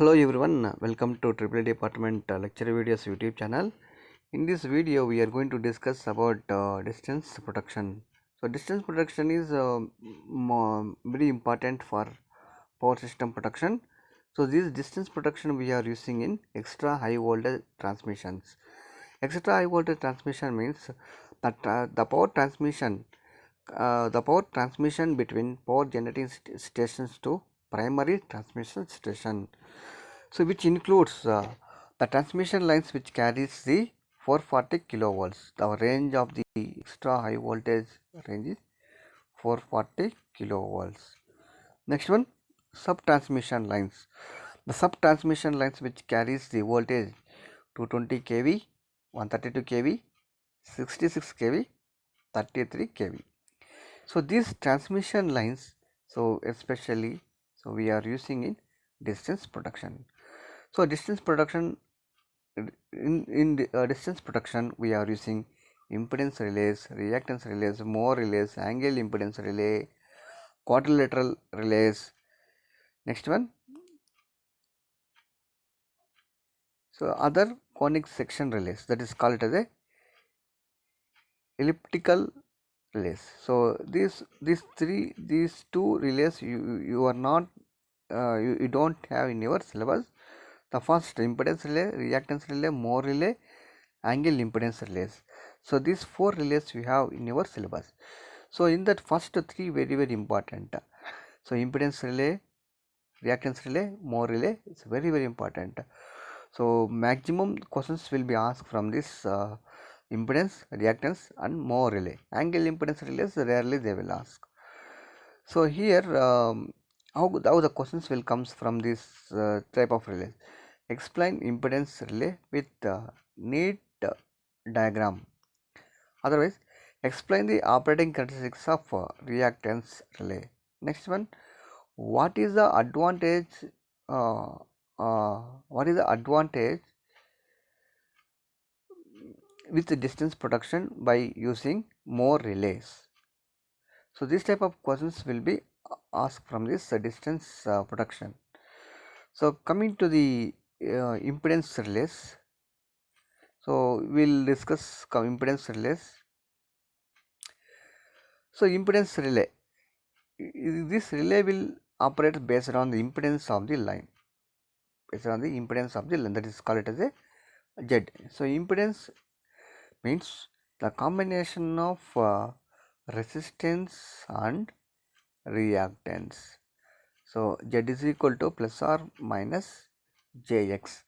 Hello everyone, welcome to Triple Department Lecture Videos YouTube channel. In this video, we are going to discuss about distance protection. So, distance protection is very important for power system protection. So, this distance protection we are using in extra high voltage transmissions. Extra high voltage transmission means that the power transmission between power generating stations to primary transmission station, so which includes the transmission lines which carries the 440 kilovolts. The range of the extra high voltage range is 440 kilovolts. Next one, sub transmission lines. The sub transmission lines which carries the voltage 220 kV, 132 kV, 66 kV, 33 kV. So these transmission lines, so especially, so we are using in distance protection. So distance protection, in distance protection we are using impedance relays, reactance relays, Moore relays, angle impedance relay, quadrilateral relays. Next one, so other conic section relays, that is called as a elliptical relays. So these two relays you are not you don't have in your syllabus. The first, impedance relay, reactance relay, Moore relay, angle impedance relays. So these four relays we have in your syllabus. So in that first three very important. So impedance relay, reactance relay, Moore relay is very important. So maximum questions will be asked from this impedance, reactance and Moore relay. Angle impedance relays rarely they will ask. So here how the questions will comes from this type of relays. Explain impedance relay with neat diagram. Otherwise, explain the operating characteristics of reactance relay. Next one, what is the advantage? Uh, what is the advantage with the distance protection by using Moore relays? So this type of questions will be asked from this distance protection. So coming to the impedance relays, so we'll discuss impedance relays. So impedance relay, this relay will operate based on the impedance of the line, that is called it as a Z. So impedance means the combination of resistance and reactance. So Z is equal to plus or minus Jx.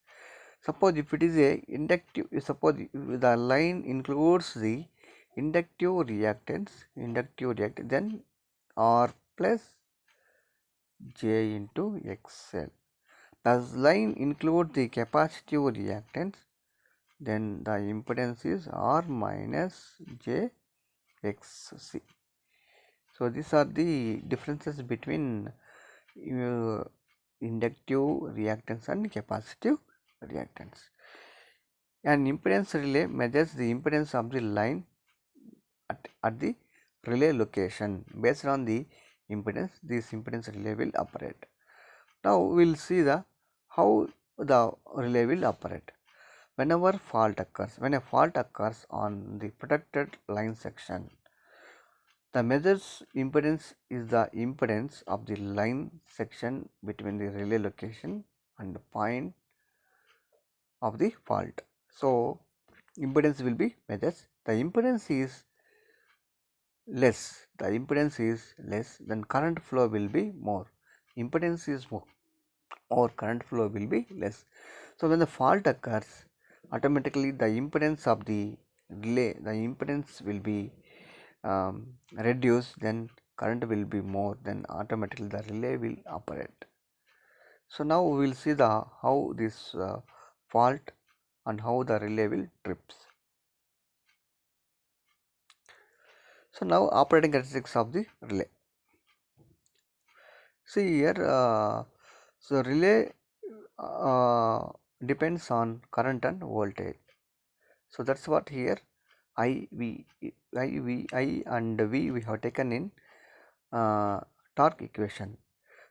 Suppose if it is a inductive, suppose the line includes the inductive reactance, then R plus J into XL. Does line include the capacitive reactance? Then the impedance is R minus J XC. So these are the differences between inductive reactance and capacitive reactance. An impedance relay measures the impedance of the line at the relay location. Based on the impedance, this impedance relay will operate. Now we will see how the relay will operate. Whenever fault occurs, when a fault occurs on the protected line section, the measured impedance is the impedance of the line section between the relay location and the point of the fault. So impedance will be measured. The impedance is less, then current flow will be more. Impedance is more or current flow will be less. So when the fault occurs, automatically the impedance of the relay, the impedance will be reduced, then current will be more, then automatically the relay will operate. So now we will see how this fault and how the relay will trips. So now operating characteristics of the relay. See here, so relay depends on current and voltage. So that's what here I and V we have taken in torque equation.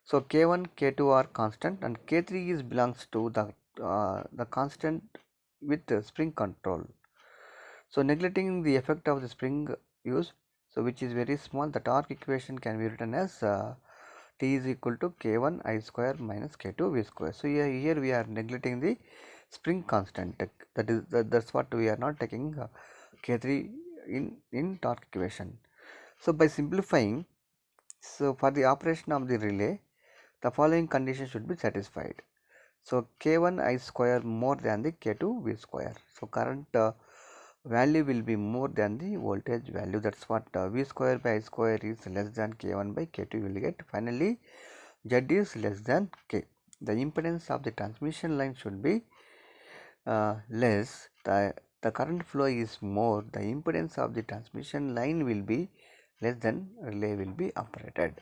So K1, K2 are constant, and K3 is belongs to the constant with spring control. So neglecting the effect of the spring use, so which is very small, the torque equation can be written as T is equal to K1 I square minus K2 V square. So here we are neglecting the spring constant. That's what we are not taking K3 in torque equation. So by simplifying, so for the operation of the relay, the following condition should be satisfied. So K1 I square more than the K2 V square. So current value will be more than the voltage value. That's what V square by I square is less than K1 by K2 you will get. Finally, Z is less than K. The impedance of the transmission line should be less. The current flow is more. The impedance of the transmission line will be less than relay will be operated.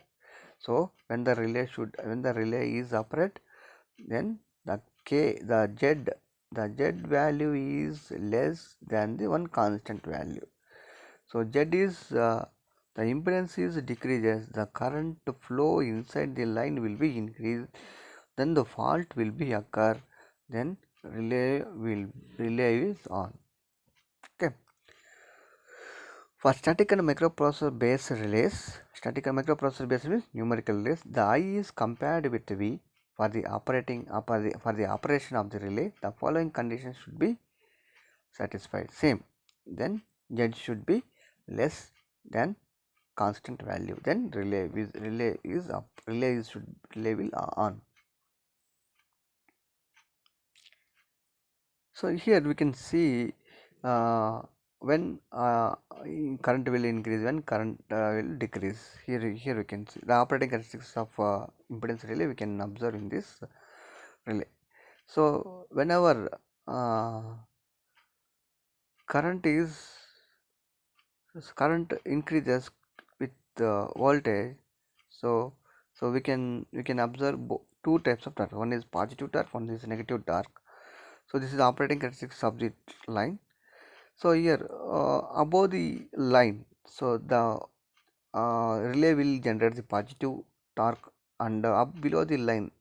So when the relay is operated, then the Z value is less than the one constant value. So Z is the impedance is decreases, the current flow inside the line will be increased, then the fault will be occur, then relay is on. Okay. For static and microprocessor based relays, static and microprocessor based means numerical relays, the I is compared with V for the operation of the relay. The following conditions should be satisfied. Same. Then Z should be less than constant value. Then relay is up. Relay will on. So here we can see when current will increase, when current will decrease. Here we can see the operating characteristics of impedance relay we can observe in this relay. So whenever current increases with voltage, so we can observe two types of torque. One is positive torque, one is negative torque. So this is operating characteristics of the line. So here above the line, so the relay will generate the positive torque, and up below the line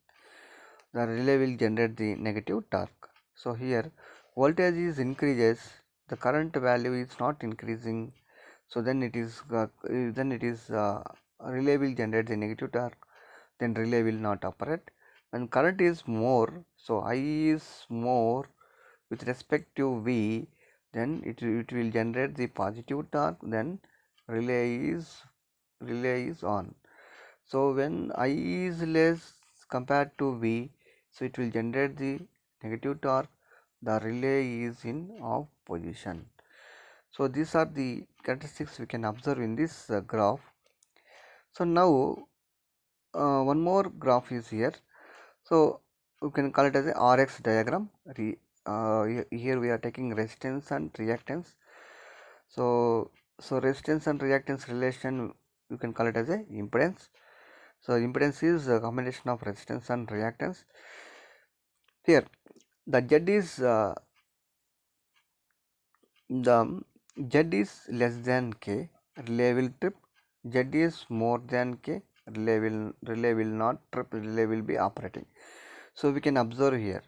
the relay will generate the negative torque. So here voltage is increases, the current value is not increasing, so then it is relay will generate the negative torque, then relay will not operate. When current is more, so I is more with respect to V, then it will generate the positive torque, then relay is on. So when I is less compared to V, so it will generate the negative torque, the relay is in off position. So these are the characteristics we can observe in this graph. So now one more graph is here. So we can call it as a RX diagram. Here we are taking resistance and reactance. So resistance and reactance relation you can call it as a impedance. So impedance is a combination of resistance and reactance. Here the Z is less than K, relay will trip. Z is more than K, relay will not trip, relay will be operating. So we can observe here.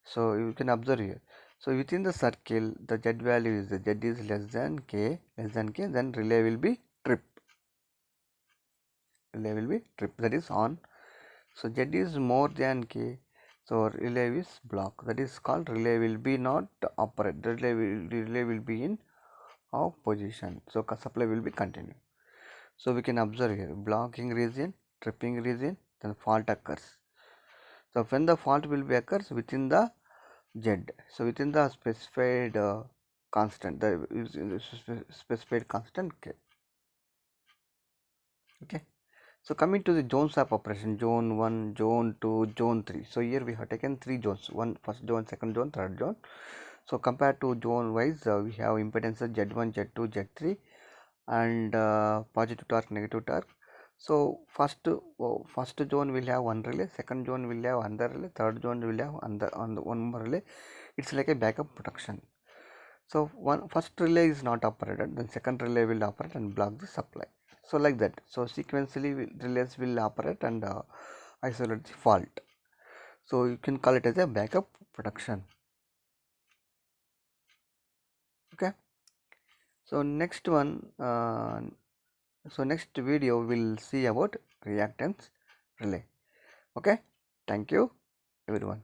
So you can observe here. So within the circle, the Z value is Z is less than K, then relay will be trip. Relay will be trip, that is on. So Z is more than K, so relay is block, that is called relay will be not operate. Relay will be in off position. So supply will be continued. So we can observe here blocking region, tripping region, then fault occurs. So when the fault will be occurs within the Z, so within the specified constant, the specified constant K. Okay. So coming to the zones of operation, zone 1, zone 2, zone 3. So here we have taken 3 zones, first zone, second zone, third zone. So compared to zone wise, we have impedances Z1, Z2, Z3 and positive torque, negative torque. So first zone will have one relay, second zone will have another relay, third zone will have one more relay. It's like a backup protection. So first relay is not operated, then second relay will operate and block the supply. So like that. So sequentially relays will operate and isolate the fault. So you can call it as a backup protection. Okay. So next one, next video we'll see about reactance relay. Okay. Thank you everyone.